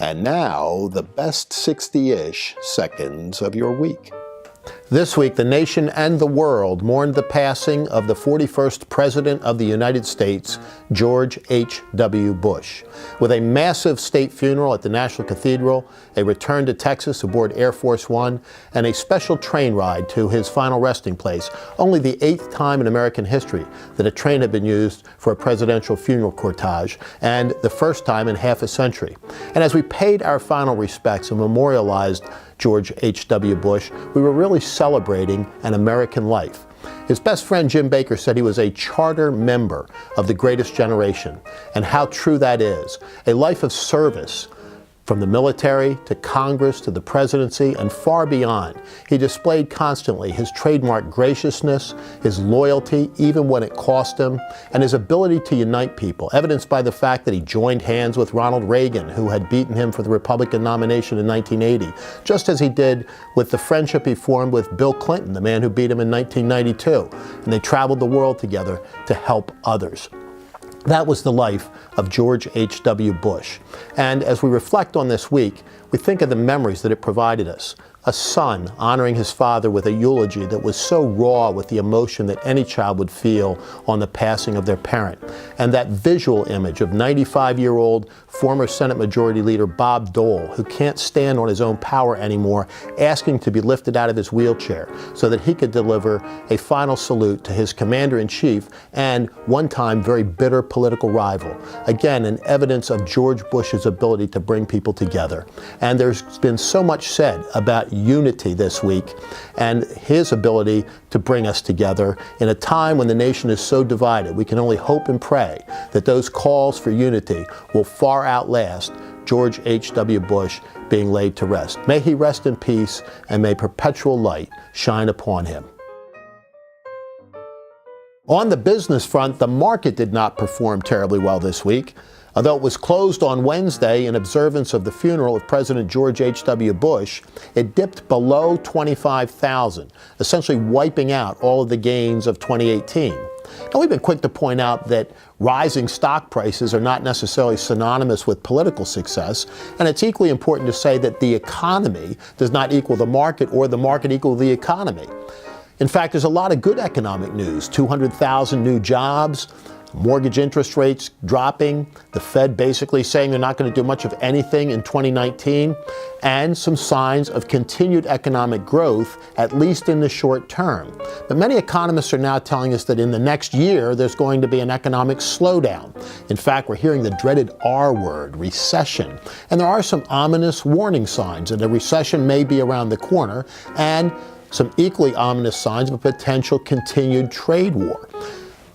And now, the best 60-ish seconds of your week. This week, the nation and the world mourned the passing of the 41st President of the United States, George H.W. Bush. With a massive state funeral at the National Cathedral, a return to Texas aboard Air Force One, and a special train ride to his final resting place, only the 8th time in American history that a train had been used for a presidential funeral cortege, and the first time in half a century. And as we paid our final respects and memorialized George H.W. Bush, we were really celebrating an American life. His best friend Jim Baker said he was a charter member of the greatest generation, and how true that is. A life of service, from the military to Congress to the presidency and far beyond. He displayed constantly his trademark graciousness, his loyalty, even when it cost him, and his ability to unite people, evidenced by the fact that he joined hands with Ronald Reagan, who had beaten him for the Republican nomination in 1980, just as he did with the friendship he formed with Bill Clinton, the man who beat him in 1992. And they traveled the world together to help others. That was the life of George H.W. Bush. And as we reflect on this week, we think of the memories that it provided us. A son honoring his father with a eulogy that was so raw with the emotion that any child would feel on the passing of their parent. And that visual image of 95-year-old former Senate Majority Leader Bob Dole, who can't stand on his own power anymore, asking to be lifted out of his wheelchair so that he could deliver a final salute to his commander-in-chief and one-time very bitter political rival. Again, an evidence of George Bush's ability to bring people together. And there's been so much said about unity this week and his ability to bring us together in a time when the nation is so divided. We can only hope and pray that those calls for unity will far outlast George H.W. Bush being laid to rest. May he rest in peace, and may perpetual light shine upon him. On the business front, the market did not perform terribly well this week. Although it was closed on Wednesday in observance of the funeral of President George H.W. Bush, it dipped below 25,000, essentially wiping out all of the gains of 2018. Now, we've been quick to point out that rising stock prices are not necessarily synonymous with political success, and it's equally important to say that the economy does not equal the market or the market equal the economy. In fact, there's a lot of good economic news. 200,000 new jobs, mortgage interest rates dropping, the Fed basically saying they're not going to do much of anything in 2019, and some signs of continued economic growth, at least in the short term. But many economists are now telling us that in the next year, there's going to be an economic slowdown. In fact, we're hearing the dreaded R word, recession. And there are some ominous warning signs that a recession may be around the corner, and some equally ominous signs of a potential continued trade war.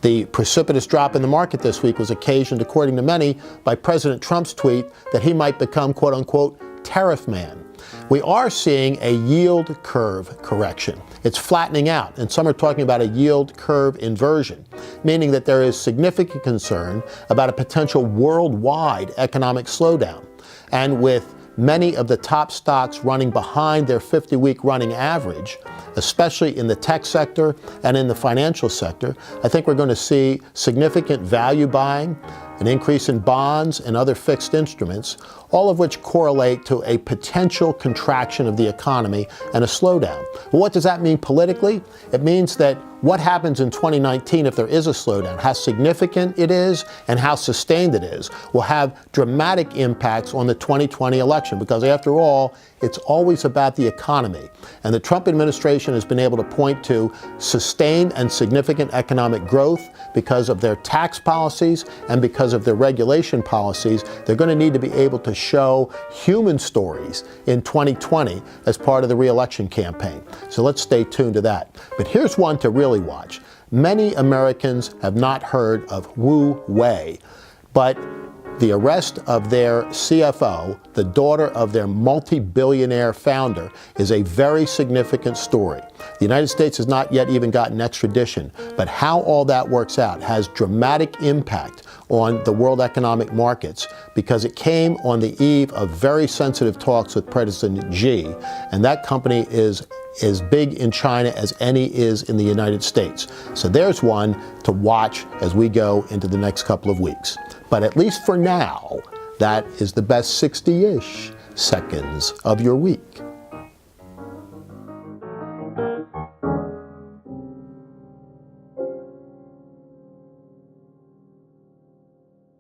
The precipitous drop in the market this week was occasioned, according to many, by President Trump's tweet that he might become, quote-unquote, tariff man. We are seeing a yield curve correction. It's flattening out, and some are talking about a yield curve inversion, meaning that there is significant concern about a potential worldwide economic slowdown. And with many of the top stocks running behind their 50-week running average, especially in the tech sector and in the financial sector, I think we're going to see significant value buying, an increase in bonds and other fixed instruments, all of which correlate to a potential contraction of the economy and a slowdown. Well, what does that mean politically? It means that what happens in 2019 if there is a slowdown, how significant it is and how sustained it is, will have dramatic impacts on the 2020 election, because after all, it's always about the economy. And the Trump administration has been able to point to sustained and significant economic growth because of their tax policies and because of their regulation policies. They're going to need to be able to show human stories in 2020 as part of the re-election campaign. So let's stay tuned to that. But here's one to really watch. Many Americans have not heard of Huawei, but the arrest of their CFO, the daughter of their multi-billionaire founder, is a very significant story. The United States has not yet even gotten extradition, but how all that works out has dramatic impact on the world economic markets, because it came on the eve of very sensitive talks with President Xi, and that company is as big in China as any is in the United States. So there's one to watch as we go into the next couple of weeks. But at least for now, That is the best 60-ish seconds of your week.